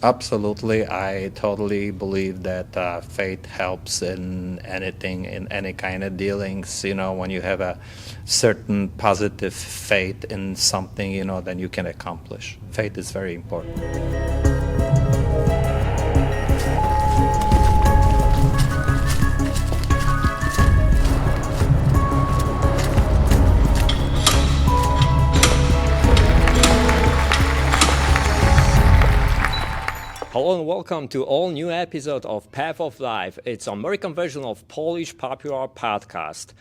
Absolutely. I totally believe that faith helps in anything, in any kind of dealings. When you have a certain positive faith in something, then you can accomplish. Faith is very important. Hello and welcome to all new episode of Path of Life. It's American version of Polish popular podcast.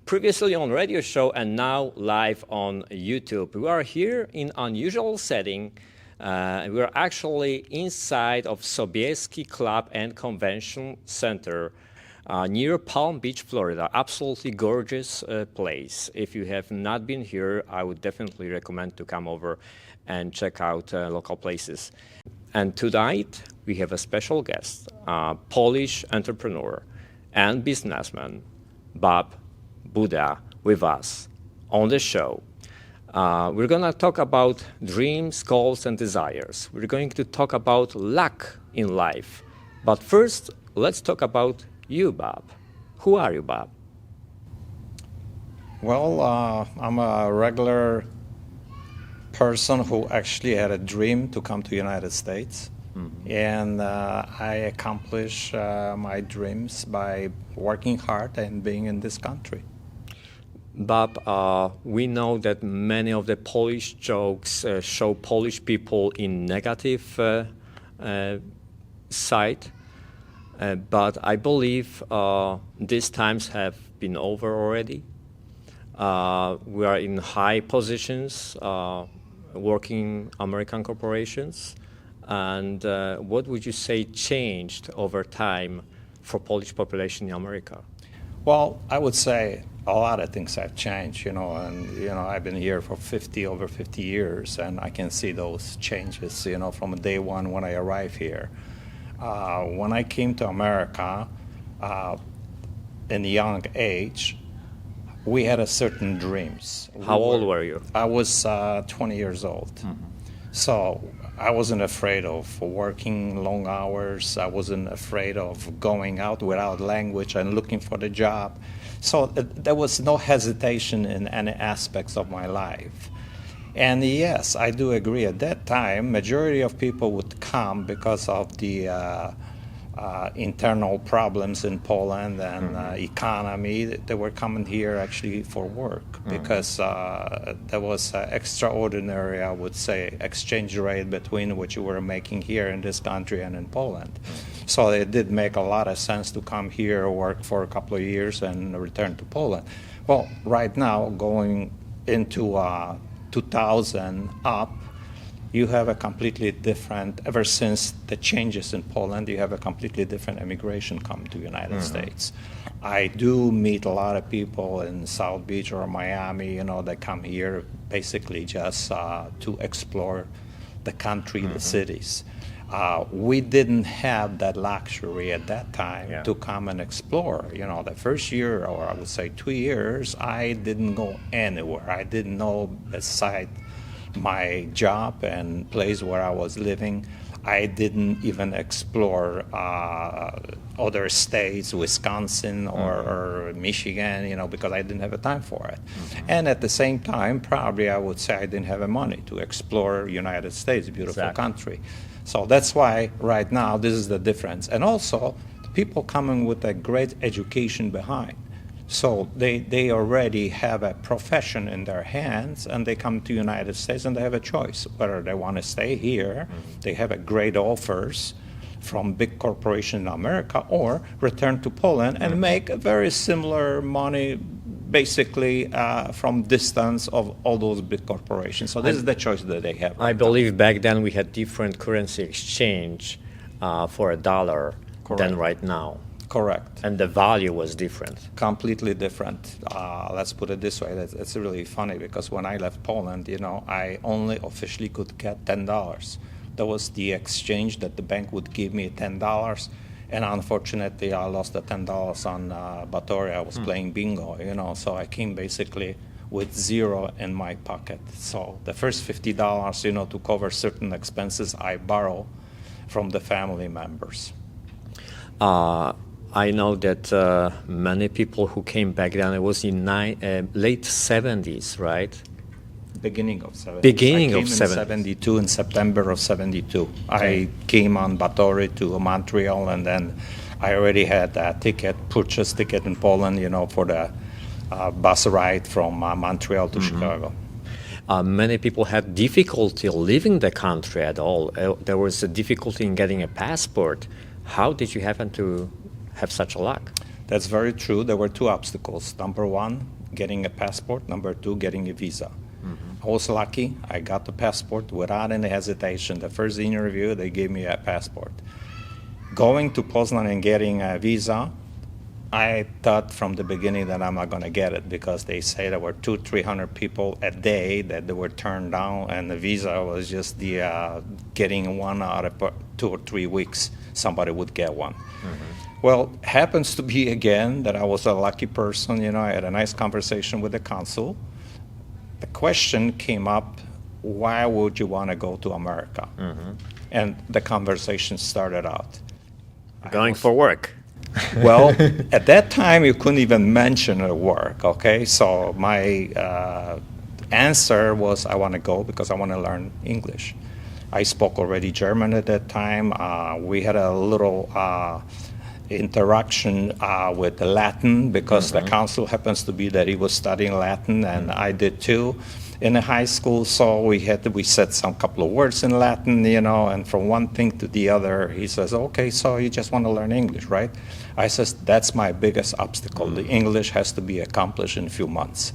Previously on radio show and now live on YouTube. We are here in unusual setting. We are actually inside of Sobieski Club and Convention Center near Palm Beach, Florida. Absolutely gorgeous place. If you have not been here, I would definitely recommend to come over and check out local places. And tonight, we have a special guest, Polish entrepreneur and businessman, Buda, with us on the show. We're going to talk about dreams, goals, and desires. We're going to talk about luck in life. But first, let's talk about you, Bob. Who are you, Bob? Well, I'm a regular person who actually had a dream to come to the United States. Mm-hmm. And I accomplish my dreams by working hard and being in this country. Bob, we know that many of the Polish jokes show Polish people in negative side, but I believe these times have been over already. We are in high positions, working American corporations, and what would you say changed over time for Polish population in America? Well, I would say a lot of things have changed, and I've been here for over 50 years, and I can see those changes, from day one when I arrived here. When I came to America in a young age, we had a certain dreams. How old were you? I was 20 years old. Mm-hmm. So I wasn't afraid of working long hours. I wasn't afraid of going out without language and looking for the job. So there was no hesitation in any aspects of my life. And yes, I do agree. At that time, majority of people would come because of the internal problems in Poland and economy. They were coming here actually for work because there was extraordinary, I would say, exchange rate between what you were making here in this country and in Poland. So it did make a lot of sense to come here, work for a couple of years, and return to Poland. Well, right now, going into 2000 up, you have a completely different, ever since the changes in Poland, you have a completely different immigration come to the United States. I do meet a lot of people in South Beach or Miami, they come here basically just to explore the country, the cities. We didn't have that luxury at that time to come and explore. The first year, or I would say 2 years, I didn't go anywhere. I didn't know beside my job and place where I was living. I didn't even explore other states, Wisconsin or Michigan, because I didn't have the time for it. And at the same time, probably I would say I didn't have the money to explore United States, beautiful country. So that's why right now this is the difference. And also, people coming with a great education behind. So they already have a profession in their hands, and they come to the United States and they have a choice whether they want to stay here. They have a great offers from big corporations in America, or return to Poland and make a very similar money basically from distance of all those big corporations. So this is the choice that they have. I believe back then we had different currency exchange for a dollar than right now. Correct. And the value was different. Completely different. Let's put it this way. It's really funny because when I left Poland, I only officially could get $10. That was the exchange that the bank would give me, $10. And unfortunately, I lost the $10 on Batory. I was playing bingo, so I came basically with zero in my pocket. So the first $50, to cover certain expenses, I borrow from the family members. I know that many people who came back then, it was in late 70s, right? Beginning of 70s. Beginning I of came 70s. in 72, in September of 72. Okay. I came on Batory to Montreal, and then I already had a purchase ticket in Poland, for the bus ride from Montreal to Chicago. Many people had difficulty leaving the country at all. There was a difficulty in getting a passport. How did you happen to have such a luck? That's very true. There were two obstacles. Number one, getting a passport. Number two, getting a visa. I was lucky. I got the passport without any hesitation. The first interview, they gave me a passport. Going to Poznan and getting a visa, I thought from the beginning that I'm not going to get it, because they say there were 200-300 people a day that they were turned down, and the visa was just the getting one out of 2 or 3 weeks. Somebody would get one. Well, happens to be again that I was a lucky person. I had a nice conversation with the consul. The question came up, why would you want to go to America? And the conversation started out. Going for work. Well, at that time, you couldn't even mention a work, okay? So my answer was, I want to go because I want to learn English. I spoke already German at that time. We had a little interaction with Latin, because the council happens to be that he was studying Latin, and I did too in the high school. So we said some couple of words in Latin, and from one thing to the other, he says, okay, so you just want to learn English, right? I says, that's my biggest obstacle. The English has to be accomplished in a few months.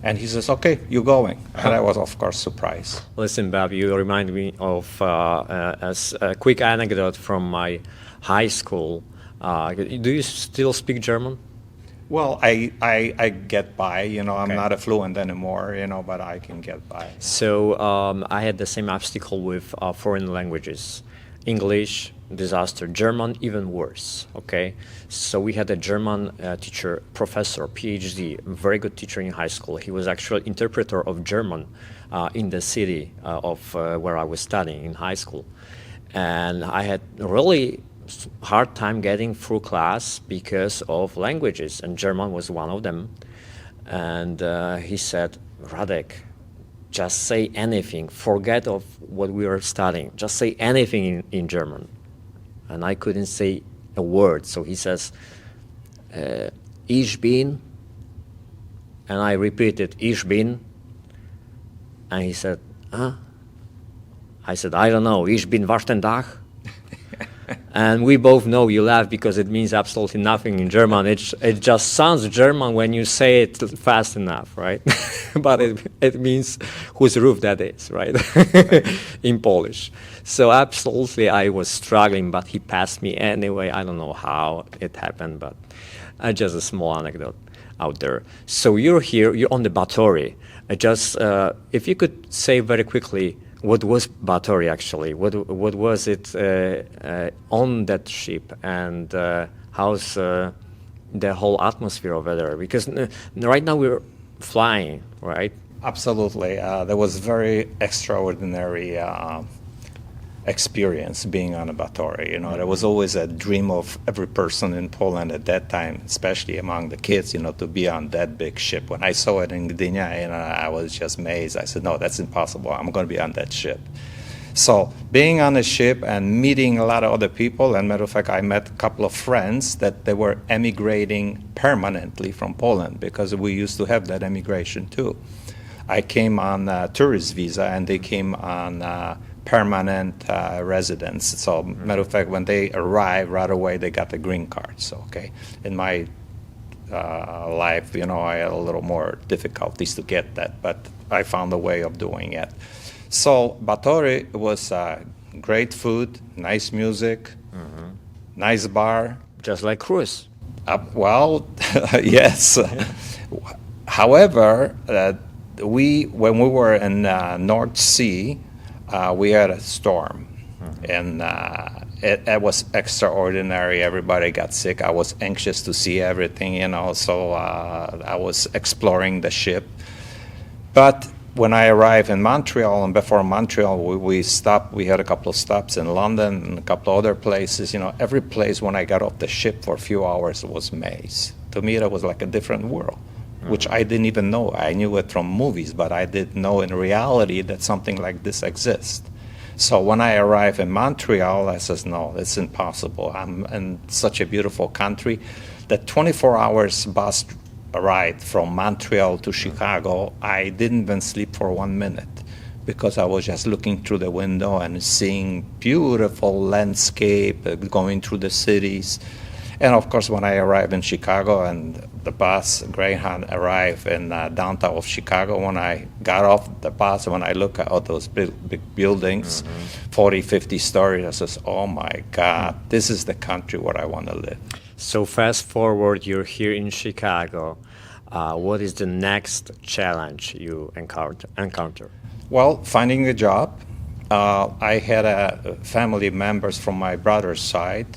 And he says, okay, you're going. And I was, of course, surprised. Listen, Bob, you remind me of a quick anecdote from my high school. Do you still speak German? Well, I get by, I'm not a fluent anymore, but I can get by. So I had the same obstacle with foreign languages. English, disaster. German, even worse, okay? So we had a German teacher, professor, PhD, very good teacher in high school. He was actually interpreter of German in the city of where I was studying in high school. And I had really hard time getting through class because of languages, and German was one of them. And he said, Radek, just say anything, forget of what we are studying, just say anything in German. And I couldn't say a word, so he says, ich bin, and I repeated, ich bin, and he said, huh? I said, I don't know, ich bin Wartendach. And we both know you laugh because it means absolutely nothing in German. It just sounds German when you say it fast enough, right? But it means whose roof that is, right? In Polish. So absolutely I was struggling, but he passed me anyway. I don't know how it happened, but just a small anecdote out there. So you're here, you're on the Batory. If you could say very quickly, what was Batory actually? What was it on that ship, and how's the whole atmosphere over there? Because right now we're flying, right? Absolutely. There was very extraordinary experience being on a Batory. There was always a dream of every person in Poland at that time, especially among the kids, to be on that big ship. When I saw it in Gdynia, I was just amazed. I said, no, that's impossible. I'm going to be on that ship. So being on a ship and meeting a lot of other people, and matter of fact, I met a couple of friends that they were emigrating permanently from Poland, because we used to have that emigration too. I came on a tourist visa, and they came on permanent residence. So, matter of fact, when they arrived right away, they got the green card. So, okay, in my life, I had a little more difficulties to get that, but I found a way of doing it. So, Batory was great food, nice music, nice bar. Just like cruise. Well, yes. However, when we were in North Sea, we had a storm, and it was extraordinary. Everybody got sick. I was anxious to see everything, so I was exploring the ship. But when I arrived in Montreal, and before Montreal, we stopped. We had a couple of stops in London and a couple of other places. Every place when I got off the ship for a few hours was maze. To me, that was like a different world, which I didn't even know. I knew it from movies, but I didn't know in reality that something like this exists. So when I arrived in Montreal, I says, no, it's impossible. I'm in such a beautiful country. The 24 hours bus ride from Montreal to Chicago, I didn't even sleep for 1 minute because I was just looking through the window and seeing beautiful landscape, going through the cities. And of course, when I arrived in Chicago and the bus, Greyhound, arrived in downtown of Chicago, when I got off the bus, when I look at all those big buildings, 40, 50 stories, I says, oh my God, this is the country where I want to live. So fast forward, you're here in Chicago. What is the next challenge you encounter? Well, finding a job. I had family members from my brother's side,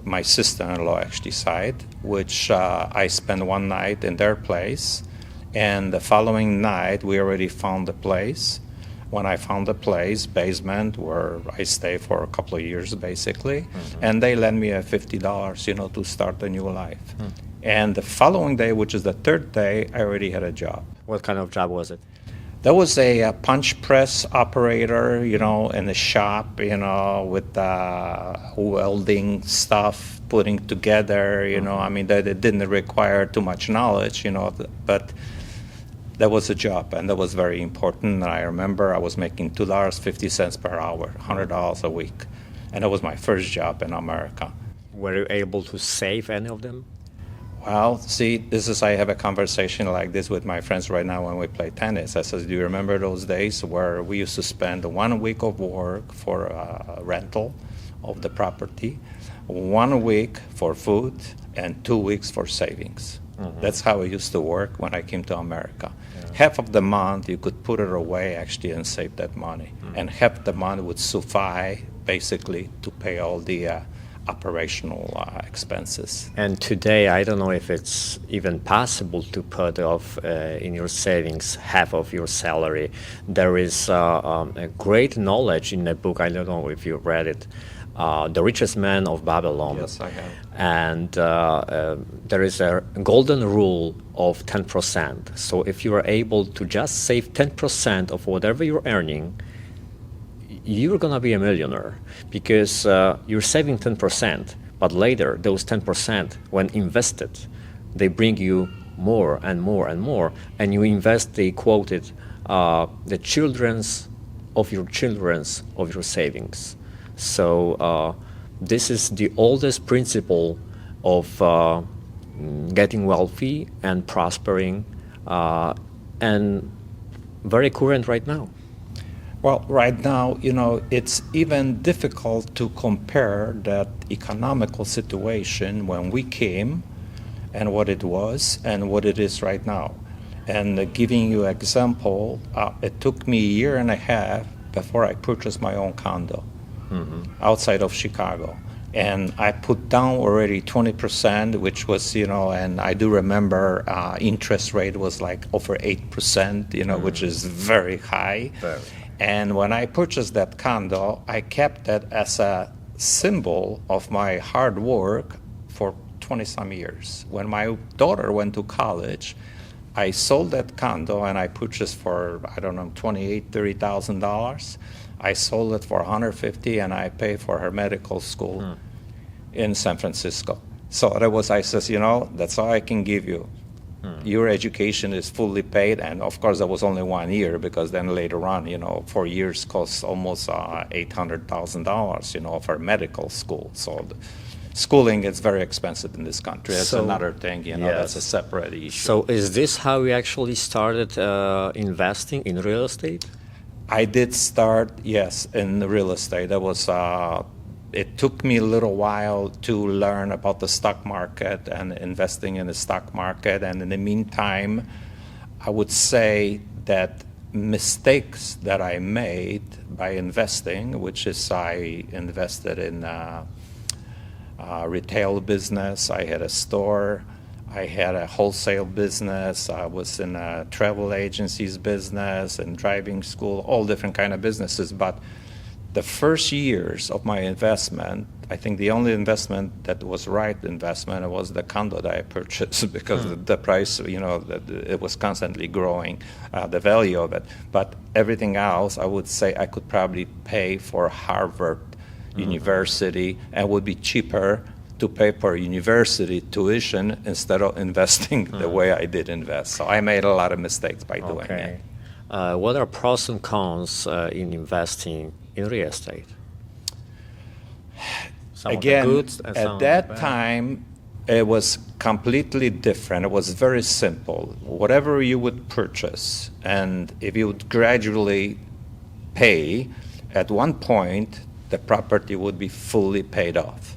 my sister-in-law actually side, which I spent one night in their place. And the following night, we already found a place. When I found a place, basement, where I stayed for a couple of years, basically, and they lent me $50, to start a new life. And the following day, which is the third day, I already had a job. What kind of job was it? There was a punch press operator, in the shop, with welding stuff, putting together, that it didn't require too much knowledge, but that was a job, and that was very important. And I remember I was making $2.50 per hour, $100 a week, and that was my first job in America. Were you able to save any of them? Well, see, I have a conversation like this with my friends right now when we play tennis. I said, do you remember those days where we used to spend 1 week of work for rental of the property, 1 week for food, and 2 weeks for savings? That's how it used to work when I came to America. Yeah. Half of the month you could put it away actually and save that money. And half the money would suffice basically to pay all the operational expenses. And today, I don't know if it's even possible to put off in your savings half of your salary. There is a great knowledge in the book, I don't know if you read it, The Richest Man of Babylon. Yes, I have. And there is a golden rule of 10%. So if you are able to just save 10% of whatever you're earning, you're going to be a millionaire because you're saving 10%, but later those 10%, when invested, they bring you more and more and more, and you invest, they quoted, the children's of your savings. So this is the oldest principle of getting wealthy and prospering, and very current right now. Well, right now, it's even difficult to compare that economical situation when we came and what it was and what it is right now. And giving you an example, it took me a year and a half before I purchased my own condo outside of Chicago. And I put down already 20%, which was, and I do remember interest rate was like over 8%, which is very high. Very. And when I purchased that condo, I kept it as a symbol of my hard work for 20-some years. When my daughter went to college, I sold that condo and I purchased for, $28,000, $30,000. I sold it for $150,000 and I paid for her medical school in San Francisco. So that was, I says, that's all I can give you. Your education is fully paid, and of course that was only 1 year because then later on, 4 years costs almost $800,000, for medical school. So schooling is very expensive in this country. That's another thing, that's a separate issue. So is this how you actually started investing in real estate? I did start, yes, in real estate. That was. It took me a little while to learn about the stock market and investing in the stock market. And in the meantime, I would say that mistakes that I made by investing, which is I invested in retail business. I had a store. I had a wholesale business. I was in a travel agencies business and driving school, all different kind of businesses. But the first years of my investment, I think the only investment that was right investment was the condo that I purchased because the price, it was constantly growing, the value of it. But everything else, I would say I could probably pay for Harvard University and would be cheaper to pay for university tuition instead of investing the way I did invest. So I made a lot of mistakes by doing it. What are pros and cons in investing in real estate? Again, at that time, it was completely different. It was very simple. Whatever you would purchase, and if you would gradually pay, at one point, the property would be fully paid off.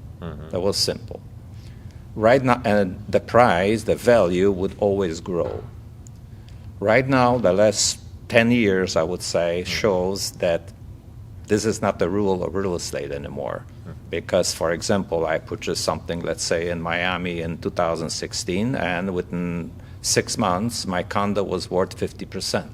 That was simple. Right now, and the price, the value would always grow. Right now, the last 10 years, I would say, shows that this is not the rule of real estate anymore. Because, for example, I purchased something, let's say, in Miami in 2016, and within 6 months, my condo was worth 50%.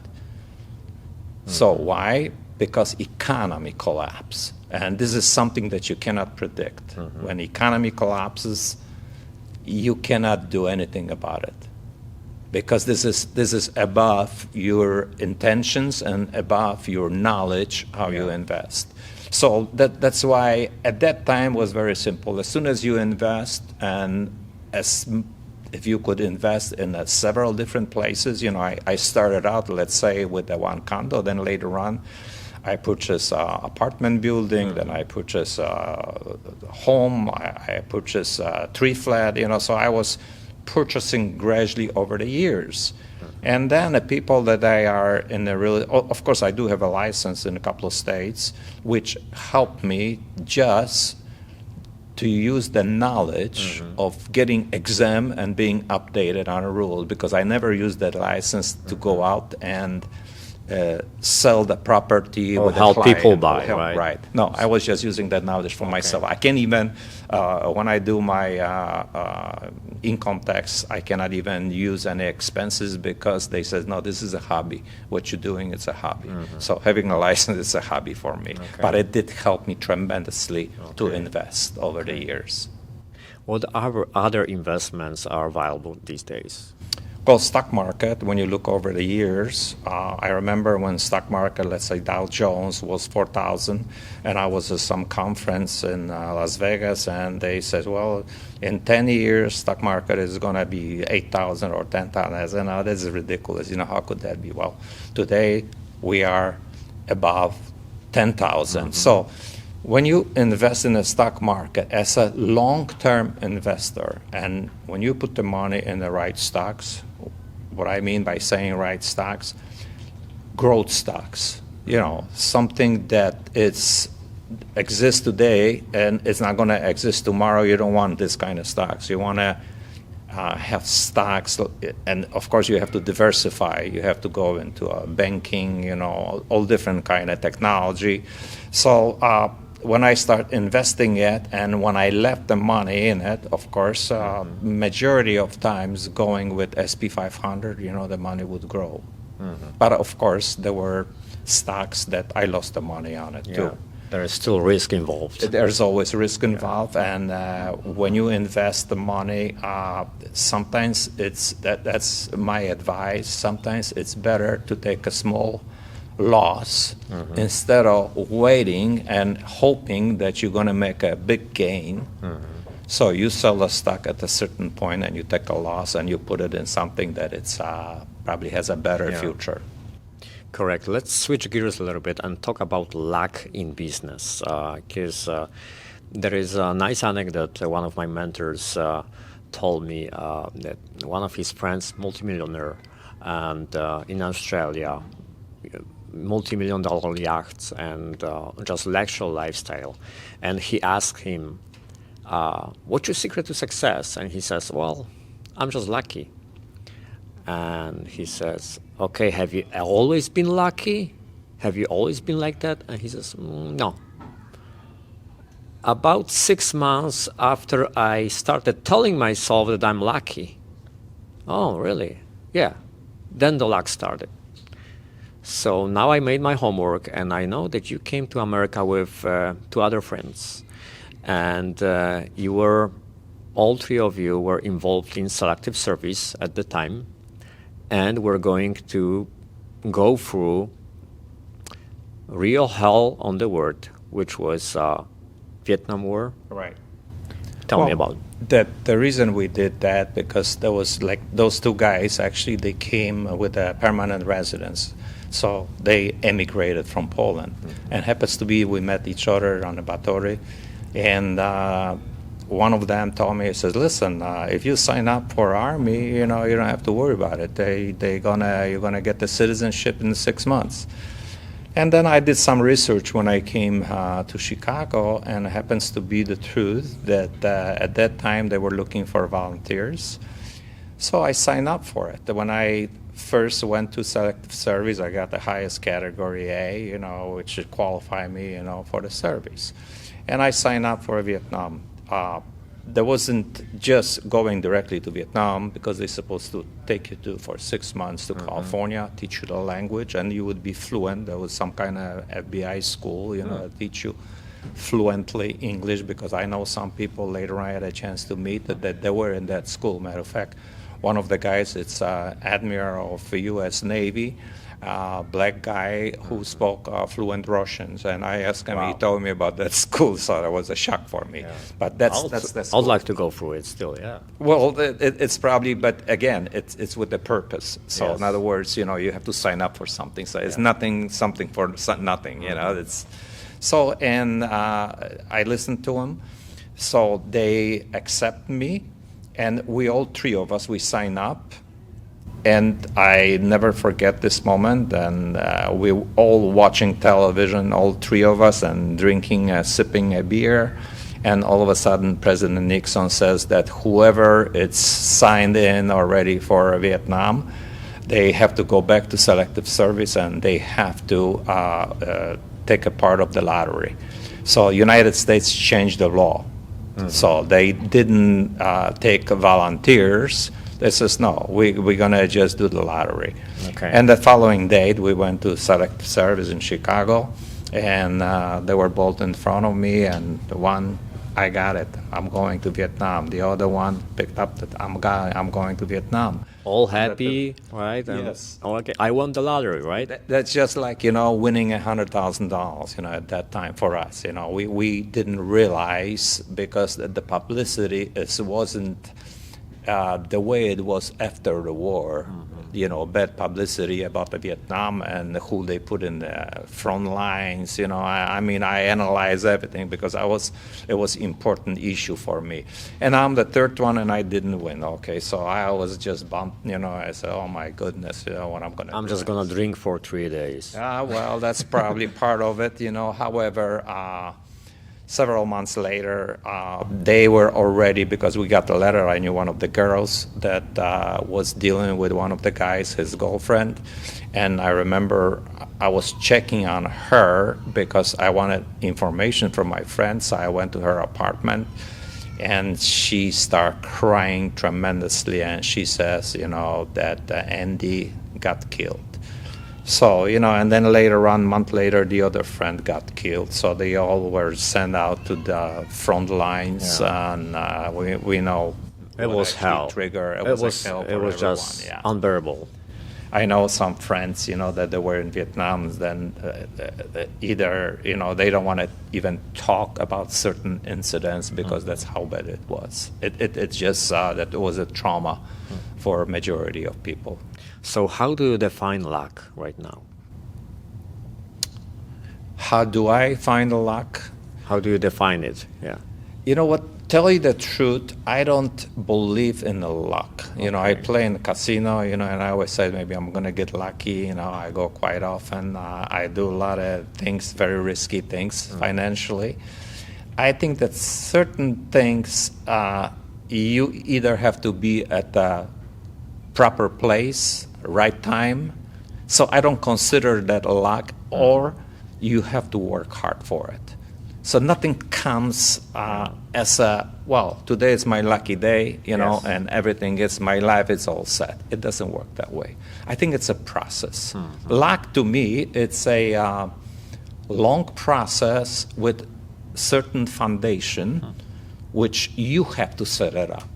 So why? Because economy collapsed. And this is something that you cannot predict. When economy collapses, you cannot do anything about it. Because this is above your intentions and above your knowledge how you invest. So that's why at that time was very simple. As soon as you invest, and if you could invest in several different places, I started out, let's say, with the one condo, then later on, I purchased an apartment building, then I purchased a home, I purchased a tree flat, so I was purchasing gradually over the years. And then the people that I are in the real, of course I do have a license in a couple of states, which helped me just to use the knowledge of getting exam and being updated on a rule, because I never used that license to go out and sell the property or with help the client. people buy, right? Right. No, I was just using that knowledge for myself. I can't even, when I do my income tax, I cannot even use any expenses because they said, no, this is a hobby. What you're doing, it's a hobby. So having a license is a hobby for me. But it did help me tremendously to invest over the years. What other investments are viable these days? Well, stock market, when you look over the years, I remember when stock market, let's say Dow Jones was 4,000, and I was at some conference in Las Vegas, and they said, well, in 10 years, stock market is going to be 8,000 or 10,000. I said, no, this is ridiculous. How could that be? Well, today we are above 10,000. So when you invest in the stock market as a long-term investor, and when you put the money in the right stocks, what I mean by saying right stocks, growth stocks, something that exists today and it's not going to exist tomorrow. You don't want this kind of stocks. You want to have stocks, and of course you have to diversify. You have to go into banking, all different kind of technology. So when I start investing it and when I left the money in it, of course, majority of times going with SP 500, the money would grow. But of course, there were stocks that I lost the money on it too. There is still risk involved. There's always risk involved, and when you invest the money, sometimes that's my advice. Sometimes it's better to take a small loss instead of waiting and hoping that you're going to make a big gain. So you sell the stock at a certain point and you take a loss and you put it in something that it's probably has a better future. Correct. Let's switch gears a little bit and talk about luck in business, because there is a nice anecdote. One of my mentors told me that one of his friends, multimillionaire, and in Australia, multi-million-dollar yachts and just luxury lifestyle. And he asked him, what's your secret to success? And he says, well, I'm just lucky. And he says, okay, have you always been lucky? Have you always been like that? And he says, no. About 6 months after I started telling myself that I'm lucky, Oh, really? Yeah. Then the luck started. So now I made my homework, and I know that you came to America with two other friends, and you were, all three of you were involved in selective service at the time, and we're going to go through real hell on the earth, which was Vietnam War. Right. Tell me about it. The reason we did that because there was like those two guys actually they came with a permanent residence, so they emigrated from Poland, and happens to be we met each other on the Batory, and one of them told me, he says, listen, if you sign up for army, you know, you don't have to worry about it. You're gonna get the citizenship in 6 months. And then I did some research when I came to Chicago, and it happens to be the truth that at that time they were looking for volunteers. So I signed up for it. When I first went to Selective Service, I got the highest category A, you know, which should qualify me, you know, for the service. And I signed up for Vietnam. There wasn't just going directly to Vietnam because they're supposed to take you for 6 months to California, teach you the language, and you would be fluent. There was some kind of FBI school, you know, that teach you fluently English, because I know some people later on I had a chance to meet that they were in that school. Matter of fact, one of the guys, it's Admiral of the U.S. Navy, black guy who spoke fluent Russians, and I asked him. He told me about that school, so that was a shock for me. Yeah. But that's the school. I'd like to go through it still. Yeah. Well, it's probably, but again, it's with a purpose. So Yes. in other words, you know, you have to sign up for something. So it's something for nothing. You know, it's so. And I listened to him, so they accept me, and we all three of us we sign up. And I never forget this moment, and we all watching television, all three of us, and drinking, sipping a beer, and all of a sudden President Nixon says that whoever is signed in already for Vietnam, they have to go back to Selective Service, and they have to take a part of the lottery. So United States changed the law. So they didn't take volunteers. They says, no, we're going to just do the lottery. Okay. And the following day, we went to Selective Service in Chicago, and they were both in front of me, and the one, I got it, I'm going to Vietnam. The other one picked up that I'm going to Vietnam. All happy, right? Yes. Oh, okay. I won the lottery, right? That's just like, you know, winning $100,000, you know, at that time for us. You know, we didn't realize because the publicity wasn't the way it was after the war, you know, bad publicity about the Vietnam and who they put in the front lines. You know, I mean, I analyze everything because it was important issue for me. And I'm the third one, and I didn't win. Okay, so I was just bummed. You know, I said, oh my goodness, you know what I'm gonna. I'm just gonna drink for 3 days. Well, that's probably part of it. You know, however. Several months later, they were already, because we got the letter, I knew one of the girls that was dealing with one of the guys, his girlfriend. And I remember I was checking on her because I wanted information from my friend. So I went to her apartment, and she started crying tremendously. And she says, you know, that Andy got killed. So, you know, and then later on, a month later, the other friend got killed. So they all were sent out to the front lines, and we know it was hell. Trigger. It was hell for it was everyone. just unbearable. I know some friends, you know, that they were in Vietnam. Then either, you know, they don't want to even talk about certain incidents because that's how bad it was. It's just that it was a trauma for a majority of people. So how do you define luck right now? How do I find the luck? How do you define it? Yeah. You know what? Tell you the truth, I don't believe in the luck. You know, I play in the casino, you know, and I always say maybe I'm going to get lucky. You know, I go quite often. I do a lot of things, very risky things financially. I think that certain things you either have to be at the proper place, right time. So I don't consider that a luck, or you have to work hard for it. So nothing comes as a, well, today is my lucky day, you know, Yes. and everything is, my life is all set. It doesn't work that way. I think it's a process. Luck, to me, it's a long process with certain foundation, which you have to set it up.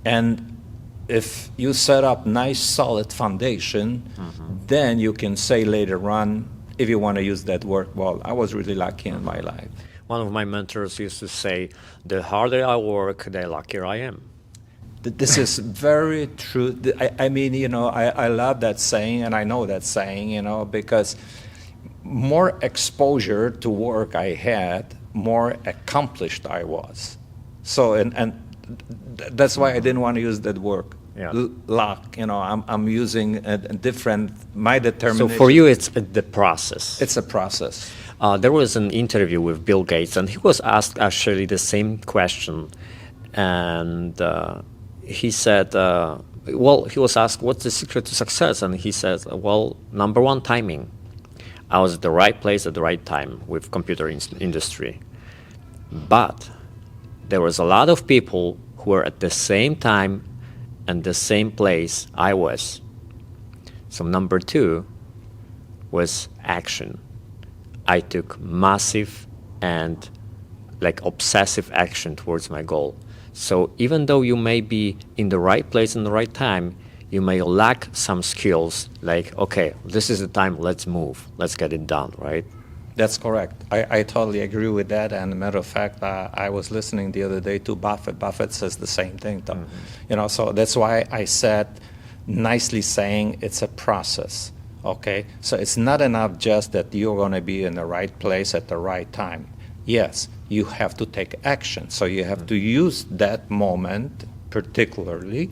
And if you set up nice, solid foundation, then you can say later on, if you want to use that word, well, I was really lucky in my life. One of my mentors used to say, the harder I work, the luckier I am. This is very true. I mean, you know, I love that saying, and I know that saying, you know, because more exposure to work I had, more accomplished I was. So, and that's why I didn't want to use that word, luck. You know, I'm using a different, my determination. So for you, it's the process. It's a process. There was an interview with Bill Gates, and he was asked actually the same question. And he said, well, he was asked, what's the secret to success? And he said, well, number one, timing. I was at the right place at the right time with computer industry. But there was a lot of people who were at the same time and the same place I was. So number two was action. I took massive and like obsessive action towards my goal. So even though you may be in the right place in the right time, you may lack some skills like, okay, this is the time, let's move, let's get it done, right? That's correct. I totally agree with that. And as a matter of fact, I was listening the other day to Buffett. Buffett says the same thing, though. You know, so that's why I said, nicely saying, it's a process. Okay, so it's not enough just that you're going to be in the right place at the right time. Yes, you have to take action. So you have to use that moment particularly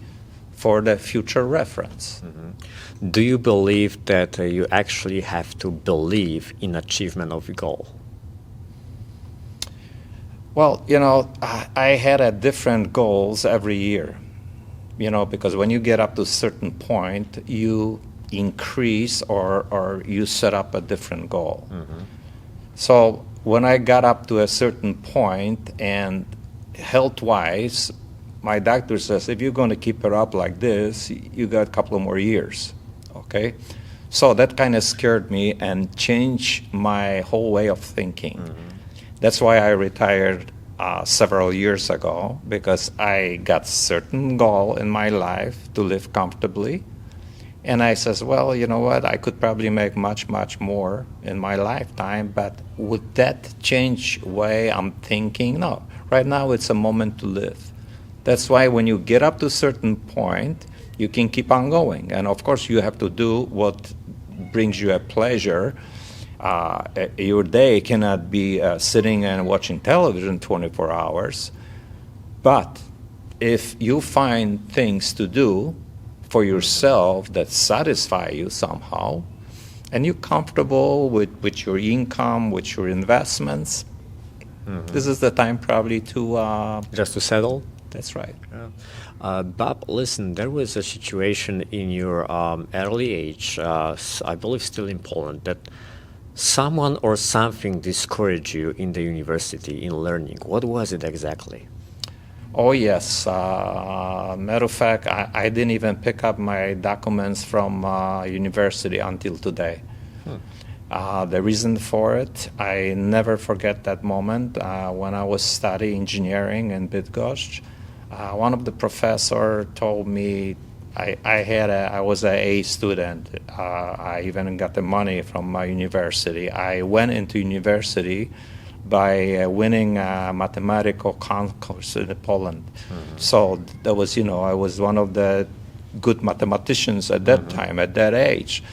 for the future reference. Do you believe that you actually have to believe in achievement of your goal? Well, you know, I had different goals every year, you know, because when you get up to a certain point, you increase or you set up a different goal. So when I got up to a certain point and health-wise, my doctor says, if you're going to keep it up like this, you got a couple of more years, okay? So that kind of scared me and changed my whole way of thinking. That's why I retired several years ago, because I got certain goal in my life to live comfortably. And I says, well, you know what, I could probably make much, much more in my lifetime, but would that change the way I'm thinking? No. Right now it's a moment to live. That's why when you get up to a certain point, you can keep on going. And of course you have to do what brings you a pleasure. Your day cannot be sitting and watching television 24 hours. But if you find things to do for yourself that satisfy you somehow, and you're comfortable with your income, with your investments, this is the time probably to... Just to settle? That's right. Bob, listen, there was a situation in your early age, I believe still in Poland, that someone or something discouraged you in the university, in learning. What was it exactly? Oh, yes. Matter of fact, I didn't even pick up my documents from university until today. The reason for it, I never forget that moment when I was studying engineering in Bydgoszcz. One of the professor told me I was an A student. I even got the money from my university. I went into university by winning a mathematical concourse in Poland. So that was, you know, I was one of the good mathematicians at that time, at that age.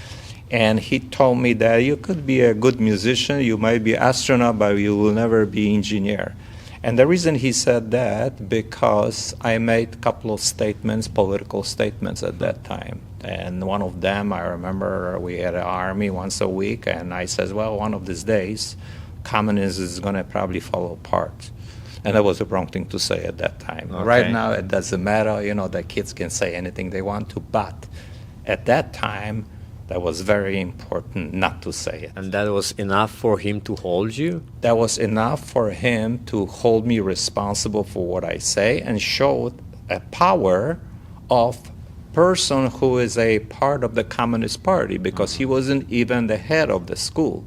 And he told me that you could be a good musician, you might be astronaut, but you will never be engineer. And the reason he said that, because I made a couple of statements, political statements at that time. And one of them, I remember we had an army once a week, and I said, well, one of these days, communism is going to probably fall apart. And that was the wrong thing to say at that time. Okay. Right now, it doesn't matter. You know, the kids can say anything they want to. But at that time, That was very important not to say it. And that was enough for him to hold you? That was enough for him to hold me responsible for what I say and show a power of person who is a part of the Communist Party, because he wasn't even the head of the school.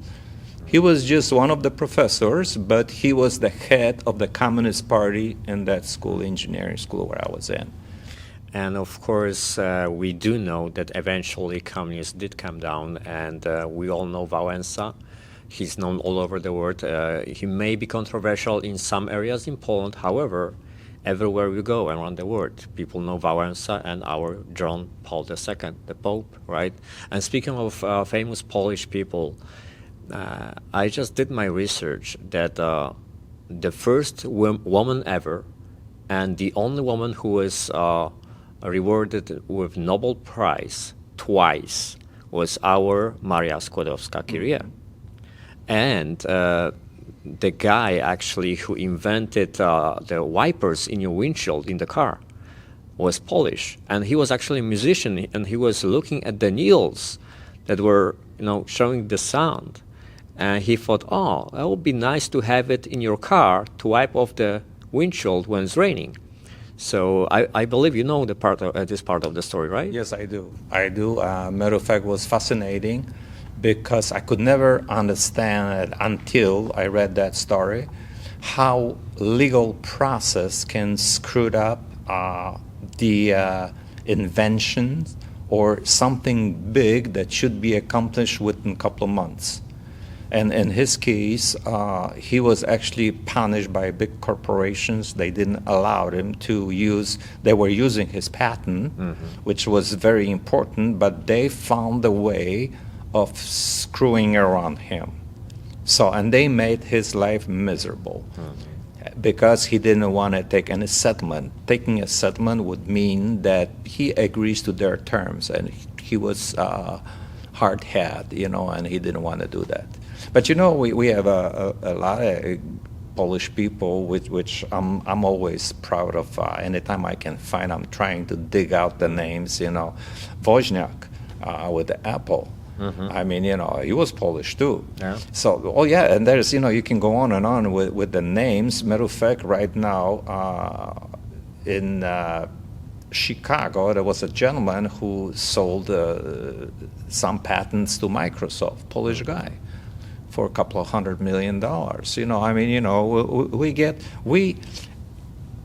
He was just one of the professors, but he was the head of the Communist Party in that school, engineering school where I was in. And of course, we do know that eventually communists did come down, and we all know Wałęsa. He's known all over the world. He may be controversial in some areas in Poland. However, everywhere we go around the world, people know Wałęsa and our John Paul II, the Pope, right? And speaking of famous Polish people, I just did my research that the first woman ever and the only woman who was rewarded with Nobel Prize twice was our Maria Skłodowska-Curie. And the guy actually who invented the wipers in your windshield in the car was Polish, and he was actually a musician, and he was looking at the needles that were, showing the sound, and he thought, oh, that would be nice to have it in your car to wipe off the windshield when it's raining. So I believe you know this part of the story, right? Yes, I do. Matter of fact, it was fascinating because I could never understand it until I read that story, how legal process can screw up the invention or something big that should be accomplished within a couple of months. And in his case, he was actually punished by big corporations. They didn't allow him to use, they were using his patent, which was very important, but they found a way of screwing around him. So, and they made his life miserable because he didn't want to take any settlement. Taking a settlement would mean that he agrees to their terms, and he was hard-headed, and he didn't want to do that. But we have a lot of Polish people, which I'm always proud of. Anytime I can find, I'm trying to dig out the names. Wozniak with the Apple. I mean, he was Polish too. Yeah. So, and there's, you can go on and on with the names. Matter of fact, right now in Chicago, there was a gentleman who sold some patents to Microsoft, Polish guy, for a couple of $100 million. We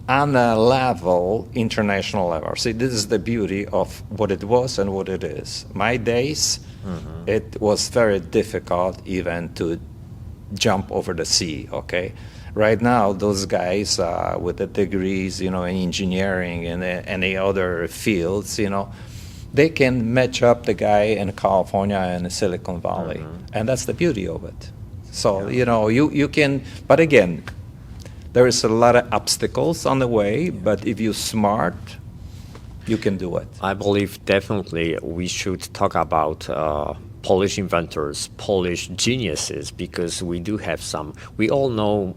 on a level, international level. See, this is the beauty of what it was and what it is. My days, it was very difficult even to jump over the sea, okay? Right now, those guys with the degrees, in engineering and any other fields, they can match up the guy in California and Silicon Valley. And that's the beauty of it. So, you can, but again, there is a lot of obstacles on the way, but if you're smart, you can do it. I believe definitely we should talk about Polish inventors, Polish geniuses, because we do have some. We all know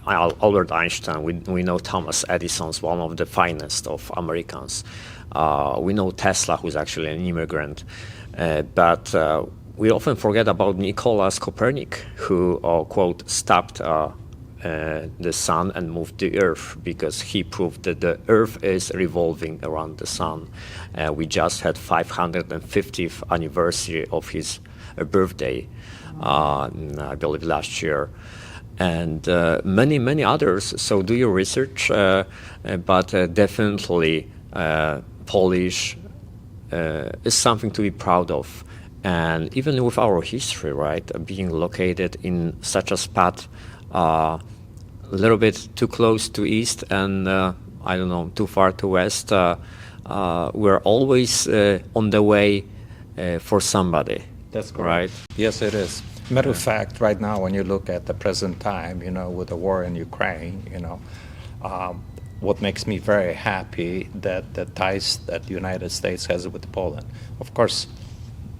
Albert Einstein, we know Thomas Edison's one of the finest of Americans. We know Tesla, who's actually an immigrant. But we often forget about Nicholas Copernic, who, quote, stopped the sun and moved the earth because he proved that the earth is revolving around the sun. We just had 550th anniversary of his birthday, I believe last year. And many, many others. So do your research, but definitely Polish is something to be proud of. And even with our history, right, being located in such a spot, a little bit too close to east and, too far to west, we're always on the way for somebody. That's correct. Right? Yes, it is. Matter of fact, right now, when you look at the present time, with the war in Ukraine, what makes me very happy that the ties that the United States has with Poland. Of course,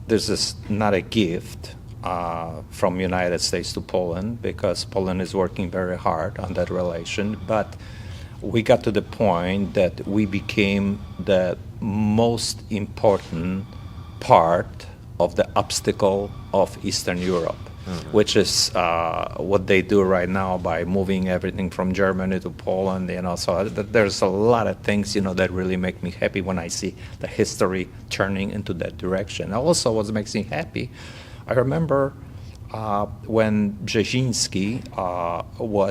this is not a gift from United States to Poland because Poland is working very hard on that relation, but we got to the point that we became the most important part of the obstacle of Eastern Europe, which is what they do right now by moving everything from Germany to Poland. So there's a lot of things, that really make me happy when I see the history turning into that direction. Also, what makes me happy, I remember when Brzezinski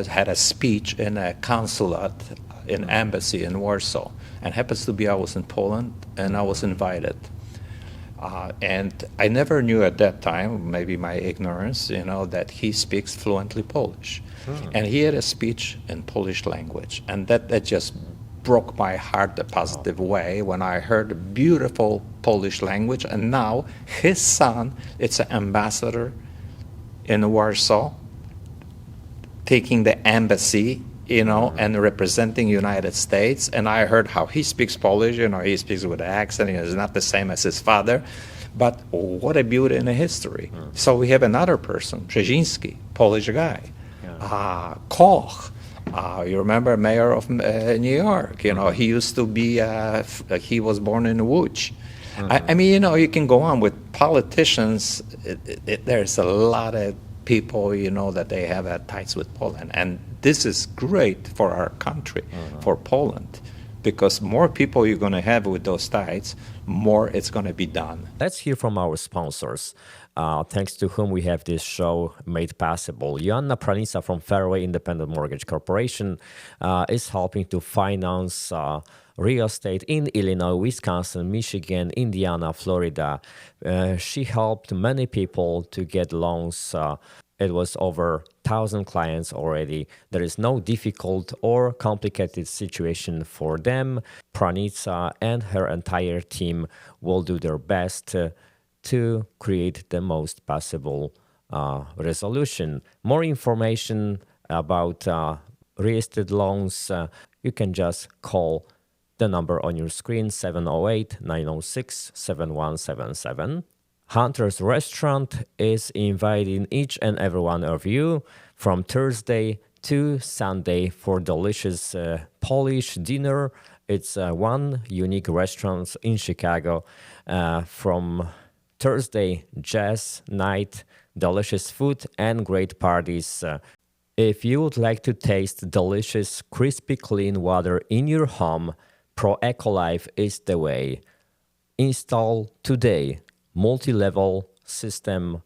had a speech in a consulate, in embassy in Warsaw, and happens to be I was in Poland and I was invited. And I never knew at that time, maybe my ignorance, that he speaks fluently Polish. And he had a speech in Polish language. And that just broke my heart a positive way when I heard the beautiful Polish language. And now his son is an ambassador in Warsaw, taking the embassy, and representing United States. And I heard how he speaks Polish, he speaks with an accent, it's not the same as his father. But what a beauty in a history. So we have another person, Brzezinski, Polish guy. Koch, you remember, mayor of New York, he used to be, he was born in Łódź. I mean, you can go on with politicians. There's a lot of people, that they have ties with Poland. And this is great for our country, for Poland, because more people you're going to have with those ties, more it's going to be done. Let's hear from our sponsors, thanks to whom we have this show made possible. Joanna Pranica from Fairway Independent Mortgage Corporation is helping to finance real estate in Illinois, Wisconsin, Michigan, Indiana, Florida. She helped many people to get loans. It was over 1,000 clients already. There is no difficult or complicated situation for them. Pranica and her entire team will do their best to create the most possible resolution. More information about real estate loans, you can just call the number on your screen, 708-906-7177. Hunter's Restaurant is inviting each and every one of you from Thursday to Sunday for delicious Polish dinner. It's one unique restaurant in Chicago. From Thursday, jazz night, delicious food and great parties. If you would like to taste delicious, crispy, clean water in your home, Pro Ecolife is the way. Install today multi-level system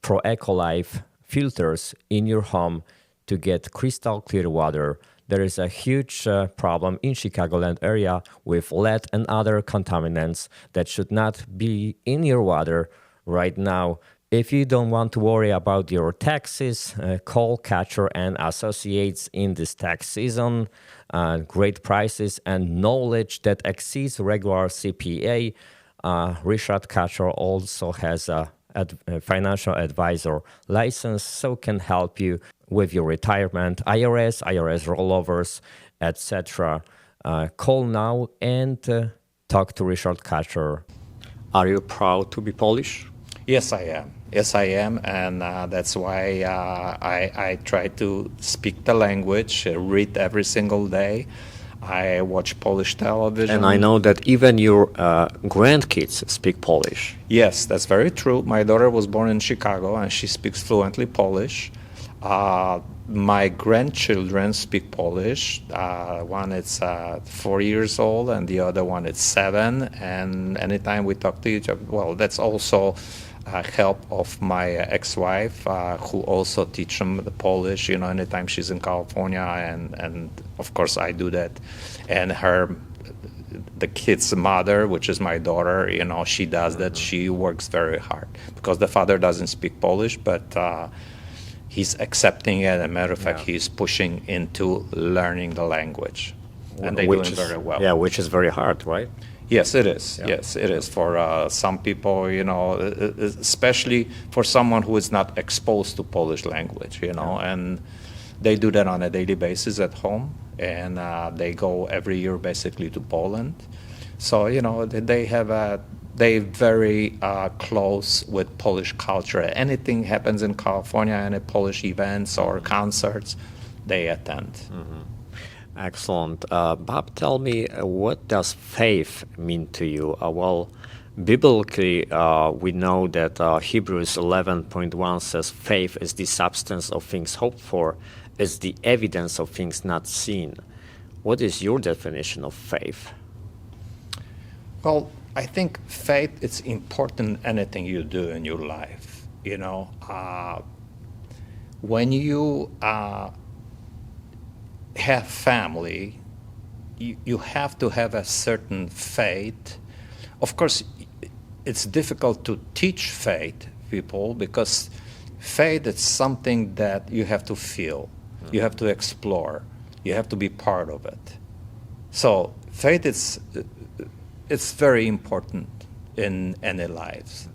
Pro Ecolife filters in your home to get crystal clear water. There is a huge problem in Chicagoland area with lead and other contaminants that should not be in your water right now. If you don't want to worry about your taxes, call Catcher and Associates in this tax season. Great prices and knowledge that exceeds regular CPA. Richard Catcher also has a financial advisor license, so can help you with your retirement, IRS rollovers, etc. Call now and talk to Richard Catcher. Are you proud to be Polish? Yes, I am. And that's why I try to speak the language, read every single day. I watch Polish television. And I know that even your grandkids speak Polish. Yes, that's very true. My daughter was born in Chicago, and she speaks fluently Polish. My grandchildren speak Polish. One is 4 years old, and the other one is 7. And anytime we talk to each other, well, that's also help of my ex-wife, who also teach them the Polish, anytime she's in California, and of course I do that. And the kid's mother, which is my daughter, she does that. She works very hard because the father doesn't speak Polish, but he's accepting it. As a matter of fact, he's pushing into learning the language, and they're doing very well. Yeah, which is very hard, right? Yes, it is. Yeah. Yes, it is for some people, especially for someone who is not exposed to Polish language, and they do that on a daily basis at home, and they go every year basically to Poland. So, they're very close with Polish culture. Anything happens in California, any Polish events or concerts, they attend. Mm-hmm. Excellent. Bob, tell me, what does faith mean to you? Biblically, we know that Hebrews 11:1 says, "Faith is the substance of things hoped for, is the evidence of things not seen." What is your definition of faith? Well, I think faith is important in anything you do in your life. You know, when you have family, you have to have a certain faith. Of course, it's difficult to teach faith people because faith is something that you have to feel, you have to explore, you have to be part of it. So faith is it's very important in any lives.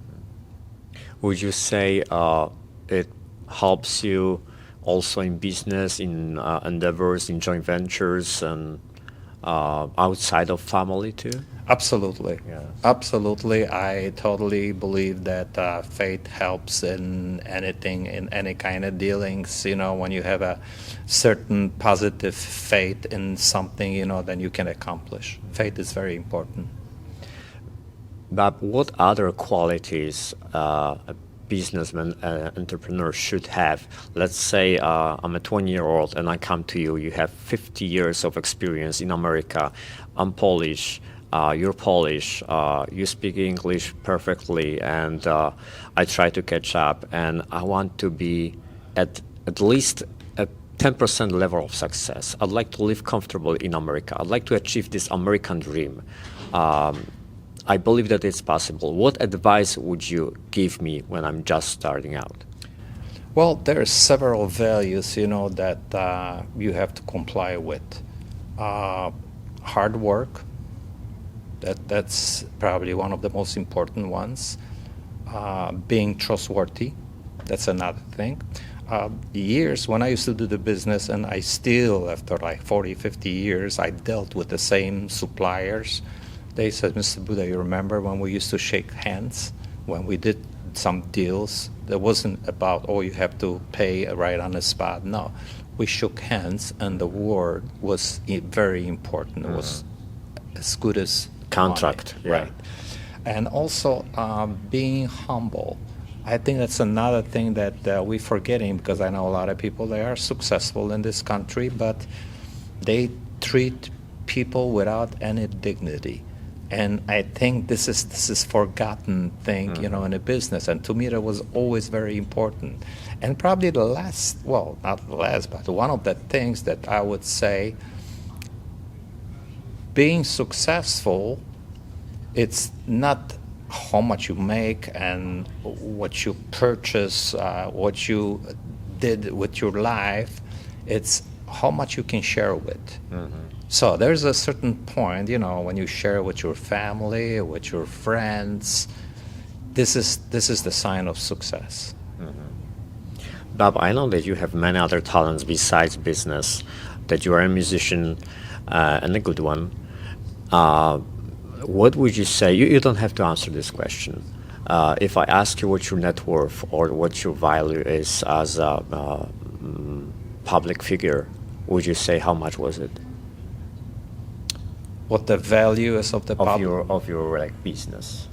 Would you say it helps you also in business, in endeavors, in joint ventures, and outside of family too? Absolutely. Yes. Absolutely. I totally believe that faith helps in anything, in any kind of dealings. You know, when you have a certain positive faith in something, you know, then you can accomplish. Faith is very important. Bob, what other qualities a businessman, entrepreneur should have? Let's say I'm a 20-year-old and I come to you. You have 50 years of experience in America. I'm Polish. You're Polish. You speak English perfectly, and I try to catch up. And I want to be at least a 10% level of success. I'd like to live comfortably in America. I'd like to achieve this American dream. I believe that it's possible. What advice would you give me when I'm just starting out? Well, there are several values, you know, that you have to comply with. Hard work, that's probably one of the most important ones. Being trustworthy, that's another thing. Years when I used to do the business, and I still, after like 40, 50 years, I dealt with the same suppliers. They said, "Mr. Buda, you remember when we used to shake hands when we did some deals? That wasn't about, oh, you have to pay right on the spot." No, we shook hands, and the word was very important. It was as good as Contract, money. yeah. Right? And also being humble. I think that's another thing that we're forgetting, because I know a lot of people, they are successful in this country, but they treat people without any dignity. And I think this is forgotten thing, you know, in a business. And to me, that was always very important. And probably the last, well, not the last, but one of the things that I would say, being successful, it's not how much you make and what you purchase, what you did with your life. It's how much you can share with. So there's a certain point, you know, when you share with your family, with your friends, this is the sign of success. Bob, I know that you have many other talents besides business, that you are a musician and a good one. What would you say? You don't have to answer this question. If I ask you what your net worth or what your value is as a public figure, would you say how much was it? What the value is of the of your like business?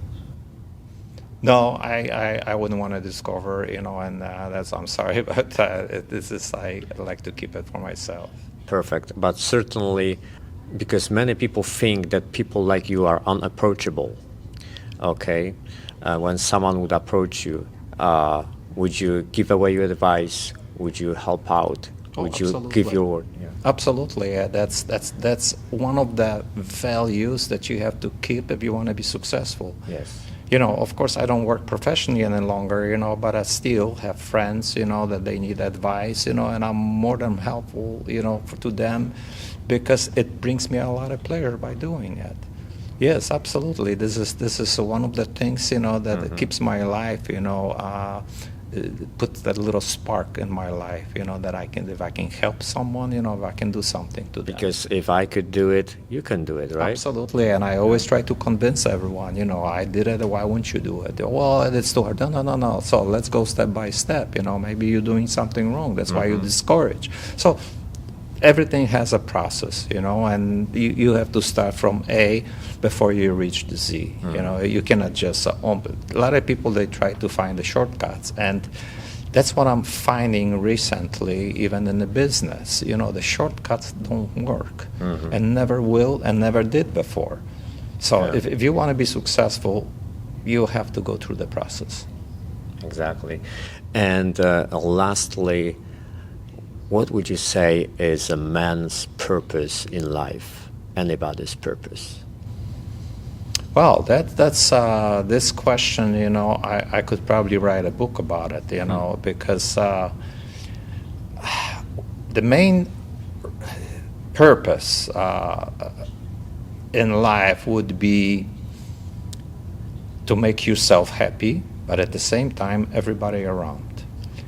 No, I wouldn't want to discover, you know, and I'm sorry, but this is, I like to keep it for myself. Perfect, but certainly, because many people think that people like you are unapproachable. Okay, when someone would approach you, would you give away your advice? Would you help out? Would you give your word? Yeah. Absolutely, that's one of the values that you have to keep if you want to be successful. Yes. You know, of course, I don't work professionally any longer, you know, but I still have friends, you know, that they need advice, you know, and I'm more than helpful, you know, to them, because it brings me a lot of pleasure by doing it. Yes, absolutely. This is one of the things, you know, that keeps my life, you know, puts that little spark in my life, you know, that if I can help someone, you know, if I can do something to them. Because if I could do it, you can do it, right? Absolutely, and I always try to convince everyone, you know, I did it, why wouldn't you do it? Well, it's too hard. No. So let's go step by step, you know, maybe you're doing something wrong. That's why you're discouraged. So everything has a process, and you have to start from A before you reach the Z. You cannot just open. A lot of people, they try to find the shortcuts, and that's what I'm finding recently, even in the business. The shortcuts don't work, and never will, and never did before. So if you want to be successful, you have to go through the process. Exactly. And lastly, what would you say is a man's purpose in life? Anybody's purpose? Well, that's this question. I could probably write a book about it. Because the main purpose in life would be to make yourself happy, but at the same time, everybody around.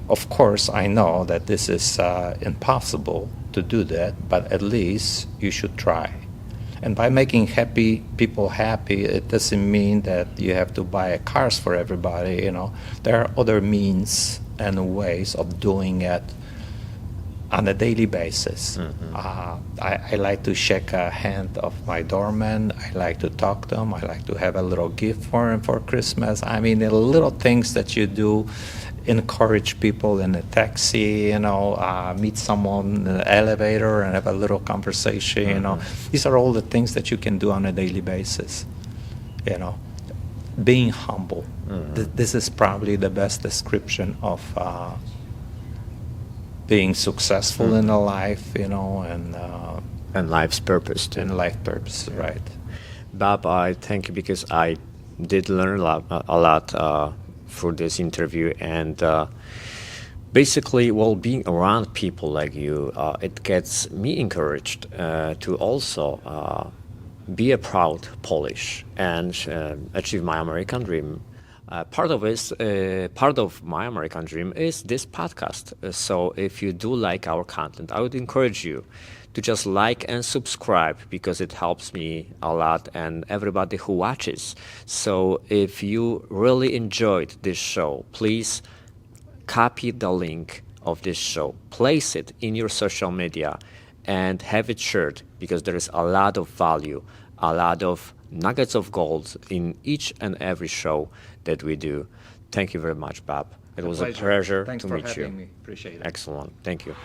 Of course, I know that this is impossible to do that, but at least you should try. And by making people happy, it doesn't mean that you have to buy cars for everybody. There are other means and ways of doing it on a daily basis. I like to shake a hand of my doorman. I like to talk to them. I like to have a little gift for him for Christmas. I mean, the little things that you do, encourage people in a taxi, meet someone in the elevator and have a little conversation. These are all the things that you can do on a daily basis. Being humble. This is probably the best description of being successful in a life, and life's purpose too. And life purpose, right. Bob, I thank you because I did learn a lot for this interview, and basically, being around people like you, it gets me encouraged to also be a proud Polish and achieve my American dream. Part of my American dream is this podcast. So if you do like our content, I would encourage you to just like and subscribe because it helps me a lot and everybody who watches. So if you really enjoyed this show, please copy the link of this show, place it in your social media, and have it shared because there is a lot of value, a lot of nuggets of gold in each and every show that we do. Thank you very much, Bob. It was a pleasure Thanks to for meet you. having me. Appreciate it. Excellent. Thank you.